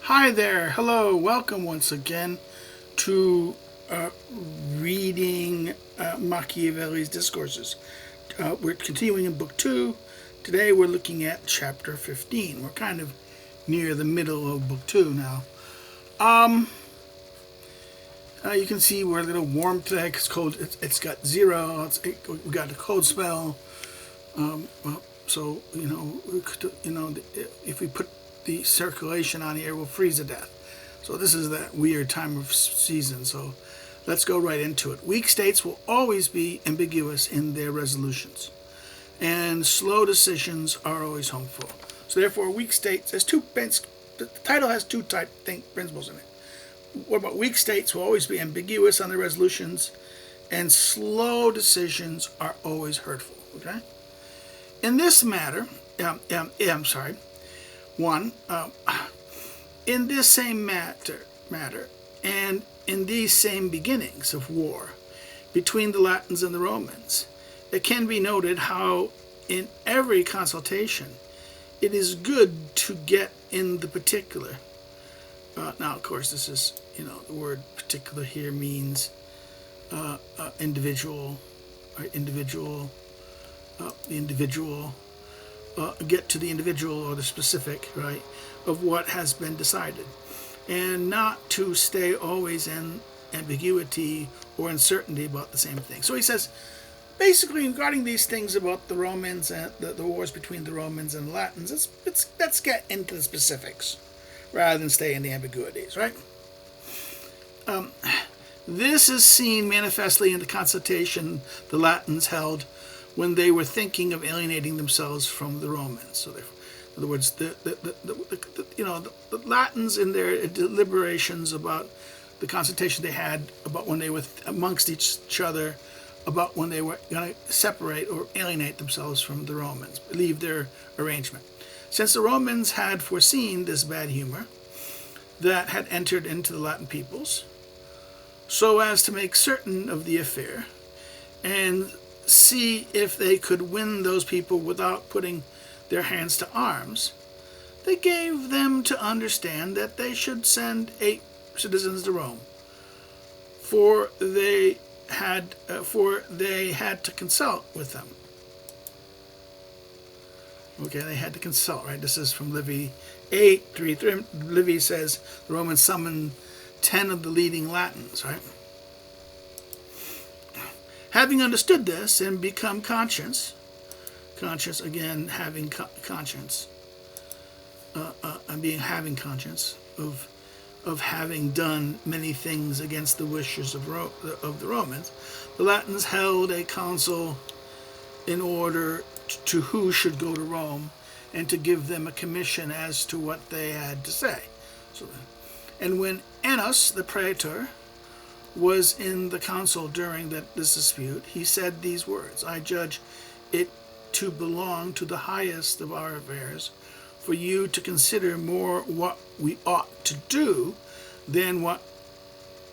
Hi there, hello, welcome once again to reading Machiavelli's Discourses. We're continuing in Book 2. Today we're looking at Chapter 15. We're kind of near the middle of Book 2 now. You can see we're a little warm today because cold. It's got zero. We got the cold spell. So if we put the circulation on the air, we'll freeze to death. So this is that weird time of season. So let's go right into it. Weak states will always be ambiguous in their resolutions, and slow decisions are always harmful. So therefore, weak states. The title has two principles in it. What about weak states will always be ambiguous on their resolutions, and slow decisions are always hurtful. Okay. In this matter, in this same matter, and in these same beginnings of war between the Latins and the Romans, it can be noted how in every consultation it is good to get in the particular. Now, of course, this is, the word particular here means individual, right? Get to the individual or the specific, right, of what has been decided, and not to stay always in ambiguity or uncertainty about the same thing. So he says, basically, regarding these things about the Romans and the wars between the Romans and the Latins, let's get into the specifics rather than stay in the ambiguities, right? This is seen manifestly in the consultation the Latins held when they were thinking of alienating themselves from the Romans. So, in other words, the Latins in their deliberations about the consultation they had about when they were amongst each other about when they were going to separate or alienate themselves from the Romans, leave their arrangement. Since the Romans had foreseen this bad humor that had entered into the Latin peoples, so as to make certain of the affair and see if they could win those people without putting their hands to arms, they gave them to understand that they should send 8 citizens to Rome, for they had to consult with them. Okay, they had to consult, right? This is from Livy 8:3. Livy says the Romans summoned 10 of the leading Latins, right? Having understood this and become conscious again, having conscience, and having conscience of having done many things against the wishes of the Romans, the Latins held a council in order to who should go to Rome and to give them a commission as to what they had to say. And when Annas, the praetor, was in the council during this dispute, he said these words: I judge it to belong to the highest of our affairs for you to consider more what we ought to do than what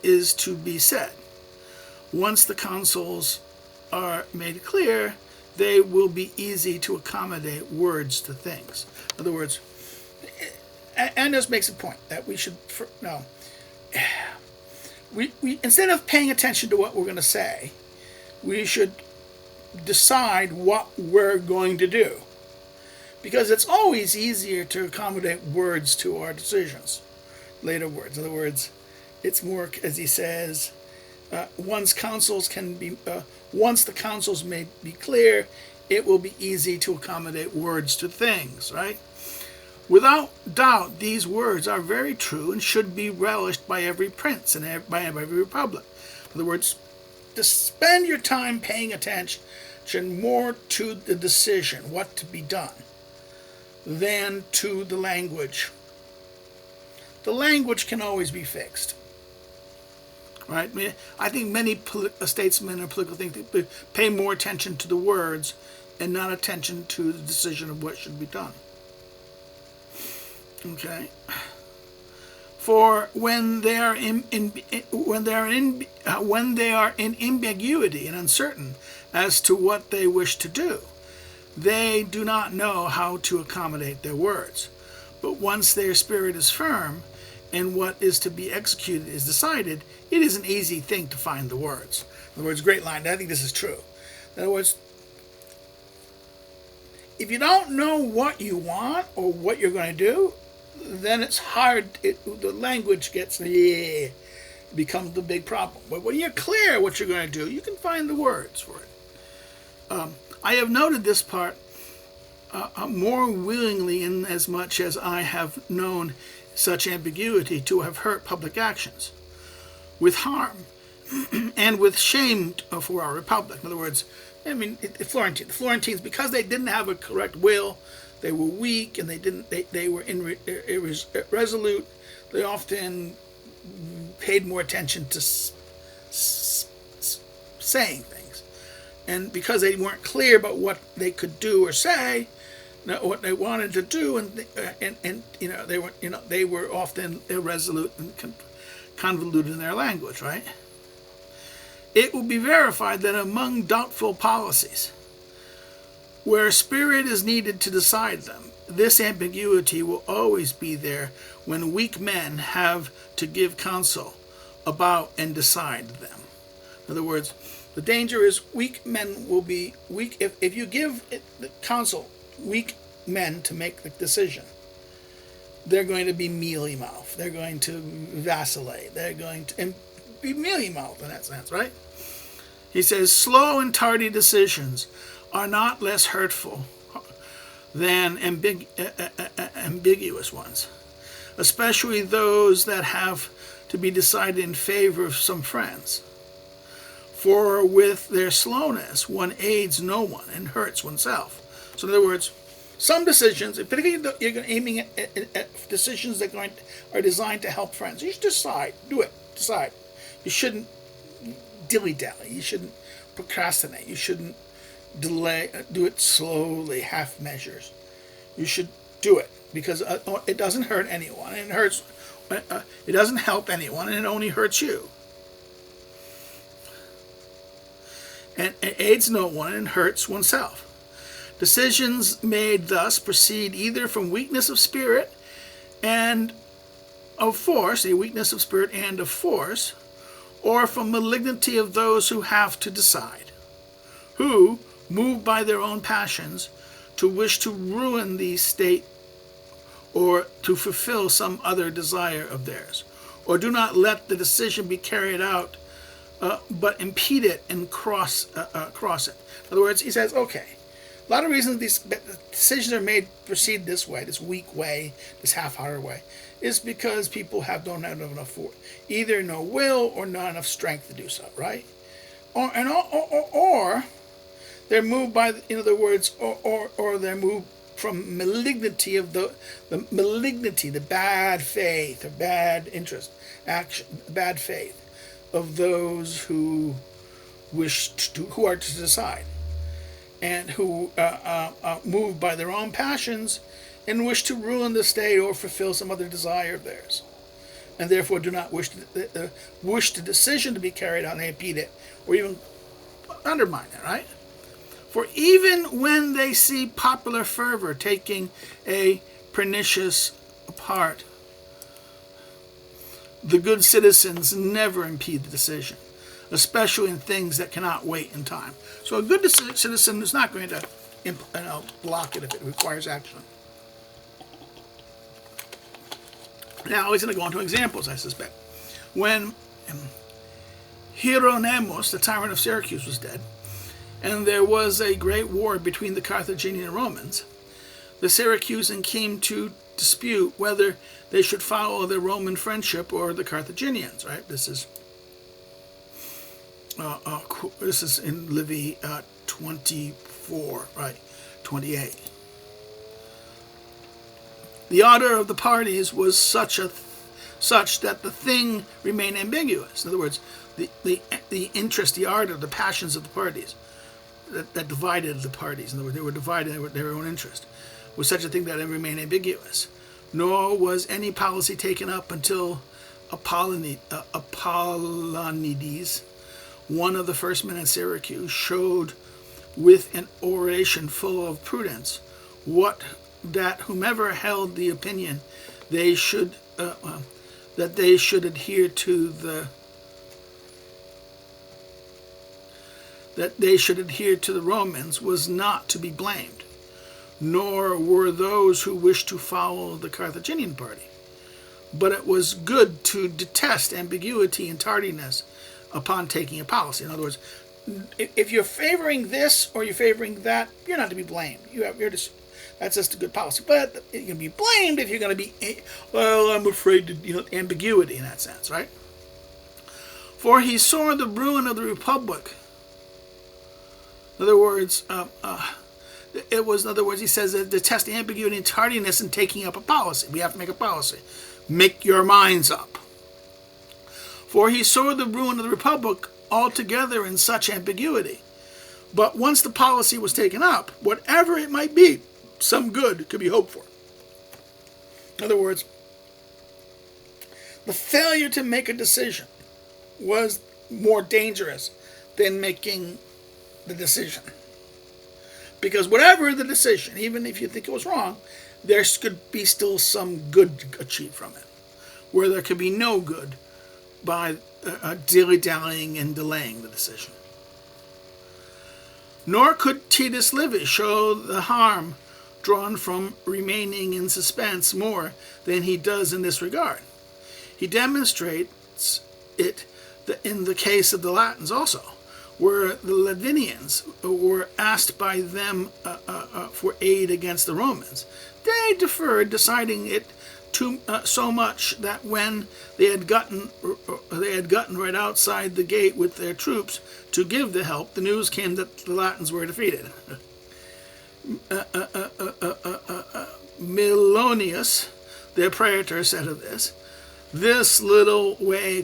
is to be said. Once the counsels are made clear, they will be easy to accommodate words to things. In other words, Annas makes a point that we should we instead of paying attention to what we're going to say, we should decide what we're going to do. Because it's always easier to accommodate words to our decisions, later words. In other words, it's more, as he says, once the counsels may be clear, it will be easy to accommodate words to things, right? Without doubt, these words are very true and should be relished by every prince and by every republic. In other words, to spend your time paying attention more to the decision, what to be done, than to the language. The language can always be fixed, right? I think many statesmen and political thinkers pay more attention to the words and not attention to the decision of what should be done. Okay. For when they are in ambiguity and uncertain as to what they wish to do, they do not know how to accommodate their words. But once their spirit is firm, and what is to be executed is decided, it is an easy thing to find the words. In other words, great line. I think this is true. In other words, if you don't know what you want or what you're going to do, then it's hard. The language becomes the big problem. But when you're clear what you're going to do, you can find the words for it. I have noted this part more willingly in as much as I have known such ambiguity to have hurt public actions with harm and with shame for our republic. In other words, I mean, the Florentines, because they didn't have a correct will, they were weak and they were irresolute. They often paid more attention to saying things, and because they weren't clear about what they could do or say, what they wanted to do, and they were often irresolute and convoluted in their language, right? It will be verified that among doubtful policies, where spirit is needed to decide them, this ambiguity will always be there when weak men have to give counsel about and decide them. In other words, the danger is weak men will be weak. If you give counsel, weak men to make the decision, they're going to be mealy-mouthed. They're going to vacillate. They're going to be mealy-mouthed in that sense, right? He says, slow and tardy decisions are not less hurtful than ambiguous ones, especially those that have to be decided in favor of some friends. For with their slowness, one aids no one and hurts oneself. So in other words, some decisions, particularly you're aiming at decisions that are designed to help friends. You should decide. Do it. Decide. You shouldn't dilly-dally. You shouldn't procrastinate. You shouldn't delay. Do it slowly, half measures. You should do it because it doesn't hurt anyone. And it doesn't help anyone, and it only hurts you. And it aids no one and hurts oneself. Decisions made thus proceed either from weakness of spirit and of force, a weakness of spirit and of force, or from malignity of those who have to decide, who, moved by their own passions, to wish to ruin the state or to fulfill some other desire of theirs, or do not let the decision be carried out, but impede it and cross it. In other words, he says, okay, a lot of reasons these decisions are made proceed this way, this weak way, this half-hearted way, is because people don't have enough either no will or not enough strength to do so, right? Or they're moved by, in other words, or they're moved from malignity of the malignity, the bad faith or bad interest, action, bad faith of those who who are to decide, and who moved by their own passions and wish to ruin the state or fulfill some other desire of theirs, and therefore do not wish the decision to be carried out and impede it, or even undermine it, right? For even when they see popular fervor taking a pernicious part, the good citizens never impede the decision, especially in things that cannot wait in time. So a good citizen is not going to block it if it requires action. Now he's going to go into examples, I suspect. When Hieronymus, the tyrant of Syracuse, was dead, and there was a great war between the Carthaginian and Romans, the Syracusan came to dispute whether they should follow the Roman friendship or the Carthaginians, right? This is in Livy 24, right? 28. The order of the parties was such that the thing remained ambiguous. In other words, the interest, the ardor, the passions of the parties that divided the parties. In other words, they were divided in their own interest, was such a thing that it remained ambiguous. Nor was any policy taken up until Apollonides, one of the first men in Syracuse, showed with an oration full of prudence that whomever held the opinion they should that they should adhere to the Romans was not to be blamed, nor were those who wished to follow the Carthaginian party. But it was good to detest ambiguity and tardiness upon taking a policy. In other words, if you're favoring this or you're favoring that, you're not to be blamed. That's just a good policy. But you're going to be blamed if you're going to be, well, I'm afraid to, ambiguity in that sense, right? For he saw the ruin of the Republic. In other words, he says that detest ambiguity and tardiness in taking up a policy. We have to make a policy. Make your minds up. For he saw the ruin of the Republic altogether in such ambiguity. But once the policy was taken up, whatever it might be, some good could be hoped for. In other words, the failure to make a decision was more dangerous than making the decision. Because whatever the decision, even if you think it was wrong, there could be still some good achieved from it, where there could be no good by dilly-dallying and delaying the decision. Nor could Titus Livy show the harm drawn from remaining in suspense more than he does in this regard. He demonstrates it in the case of the Latins also, where the Lavinians were asked by them for aid against the Romans. They deferred, deciding it so much that when they had gotten right outside the gate with their troops to give the help, the news came that the Latins were defeated. Milonius, their praetor, said of this, this little way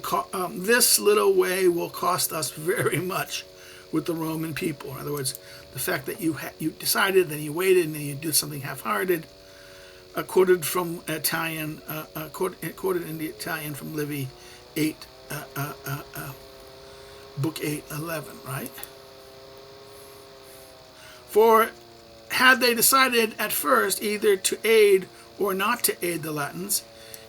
will cost us very much with the Roman people. In other words, the fact that you decided, then you waited, and then you did something half-hearted. Quoted from Italian, quoted in the Italian from Livy 8, book 8:11, right? For had they decided at first either to aid or not to aid the Latins,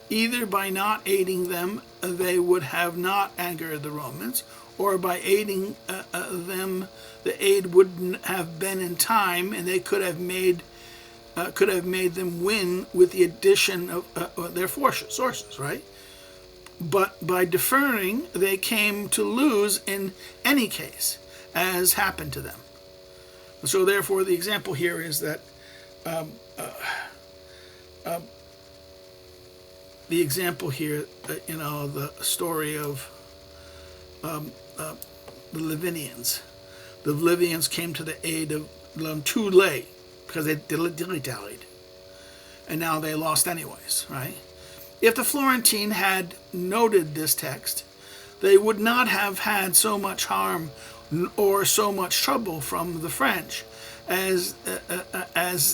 either by not aiding them they would have not angered the Romans, or by aiding them the aid wouldn't have been in time, and they could have made them win with the addition of their sources, right? But by deferring, they came to lose in any case, as happened to them. So therefore, the example here is that the story of the Lavinians. The Livians came to the aid of them too late because they dilly-dallied. And now they lost anyways, right? If the Florentine had noted this text, they would not have had so much harm or so much trouble from the French as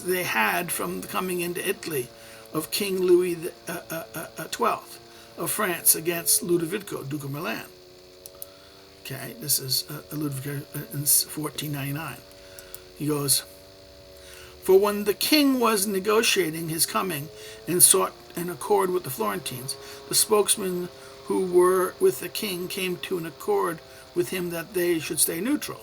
they had from coming into Italy of King Louis XII of France against Ludovico, Duke of Milan. Okay, this is Ludovico in 1499. He goes, for when the king was negotiating his coming and sought an accord with the Florentines, the spokesmen who were with the king came to an accord with him that they should stay neutral,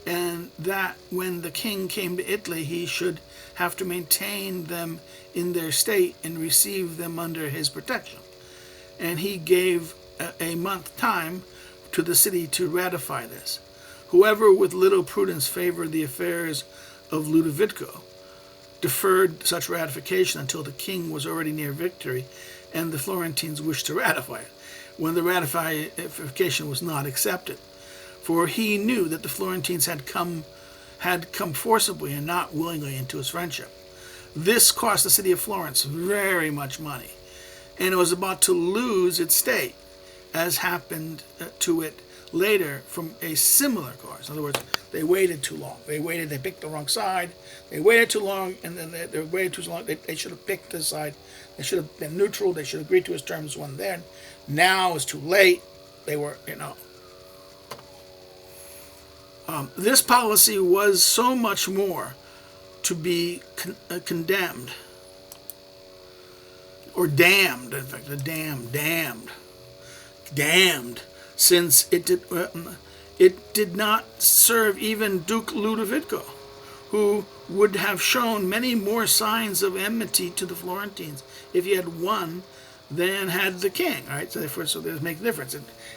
and that when the king came to Italy, he should have to maintain them in their state and receive them under his protection. And he gave a month time to the city to ratify this. Whoever with little prudence favored the affairs of Ludovico deferred such ratification until the king was already near victory, and the Florentines wished to ratify it, when the ratification was not accepted. For he knew that the Florentines had come forcibly and not willingly into his friendship. This cost the city of Florence very much money, and it was about to lose its state, as happened to it later from a similar cause. In other words, they waited too long. They picked the wrong side. They waited too long, and then they waited too long. They should have picked this side. They should have been neutral. They should have agreed to his terms when then. Now it's too late. They were, this policy was so much more to be condemned, or damned, in fact, damned, since it did not serve even Duke Ludovico, who would have shown many more signs of enmity to the Florentines if he had won than had the king. Right, so therefore, there's make a difference.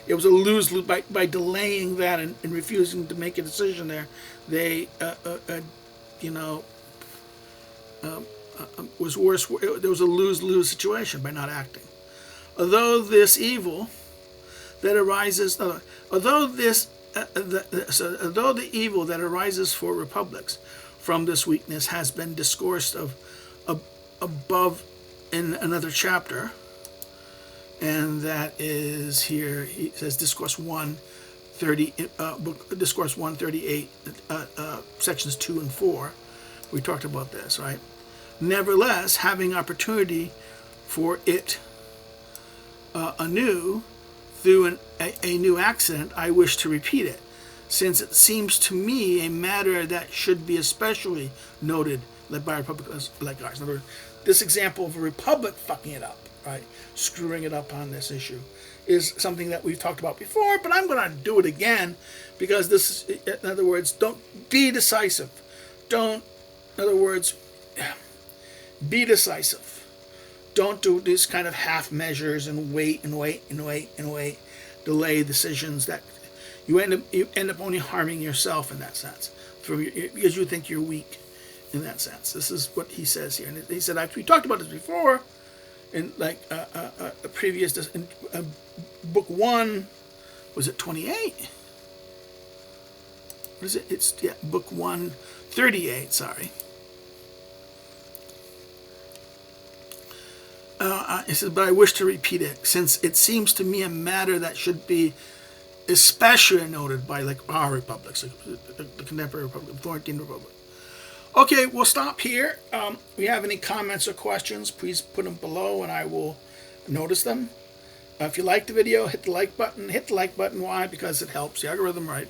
It was a lose-lose by delaying that and refusing to make a decision there. They, was worse. There was a lose-lose situation by not acting. Although this evil that arises, although the evil that arises for republics from this weakness has been discoursed of above in another chapter, and that is here. He says Discourse 130, Discourse 138, sections 2 and 4. We talked about this, right? Nevertheless, having opportunity for it anew through a new accident, I wish to repeat it, since it seems to me a matter that should be especially noted by a republic like ours. In other words, this example of a republic fucking it up, right, screwing it up on this issue, is something that we've talked about before, but I'm going to do it again because this is, in other words, don't be decisive. In other words, be decisive. Don't do these kind of half measures and wait, delay decisions that you end up only harming yourself in that sense, because you think you're weak in that sense. This is what he says here, and he said we talked about this before in like a previous in book 1. Was it 28? What is it? It's book 138. Sorry. He says, but I wish to repeat it, since it seems to me a matter that should be especially noted by like our republics, like the contemporary republic, the Florentine Republic. Okay, we'll stop here. If you have any comments or questions, please put them below and I will notice them. If you like the video, hit the like button. Hit the like button. Why? Because it helps the algorithm, right?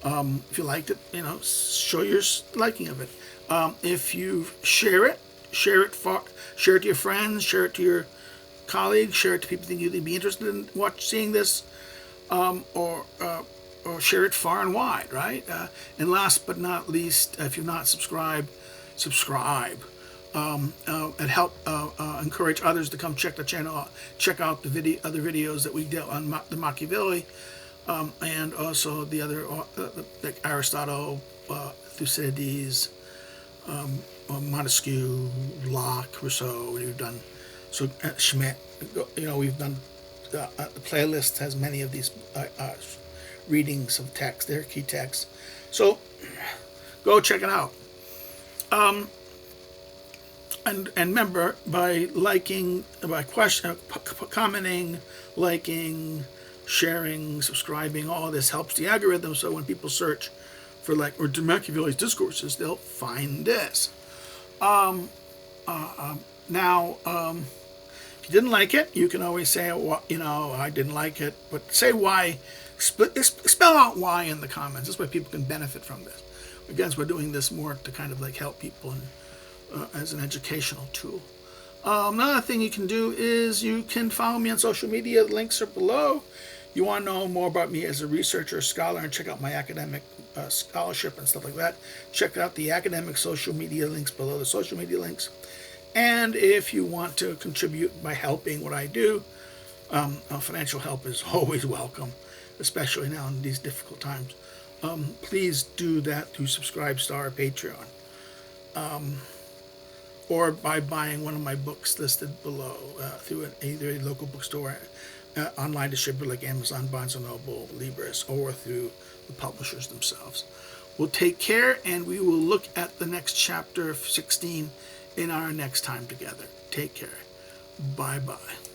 If you liked it, show your liking of it. If you share it to your friends, share it to your colleagues, share it to people that you'd be interested in seeing this, or share it far and wide, right? And last but not least, if you're not subscribed, subscribe. And help encourage others to come check the channel out, check out the other videos that we did on the Machiavelli, and also the other, like Aristotle, Thucydides, Montesquieu, Locke, Rousseau. We've done Schmidt. We've done the playlist has many of these readings of text. They're key texts. So go check it out. And remember, by liking, by commenting, liking, sharing, subscribing, all this helps the algorithm. So when people search for or Machiavelli's Discourses, they'll find this. Now, if you didn't like it, you can always say, well, I didn't like it, but say why. Spell out why in the comments. This way people can benefit from this. Again, we're doing this more to kind of help people and as an educational tool. Another thing you can do is you can follow me on social media. The links are below. You want to know more about me as a researcher, scholar, and check out my academic scholarship and stuff like that, check out the academic social media links below, the social media links. And if you want to contribute by helping what I do, financial help is always welcome, especially now in these difficult times. Please do that through Subscribestar or Patreon. Or by buying one of my books listed below through either a local bookstore, online distributor like Amazon, Barnes & Noble, Libris, or through the publishers themselves. We'll take care, and we will look at the next chapter of 16 in our next time together. Take care. Bye-bye.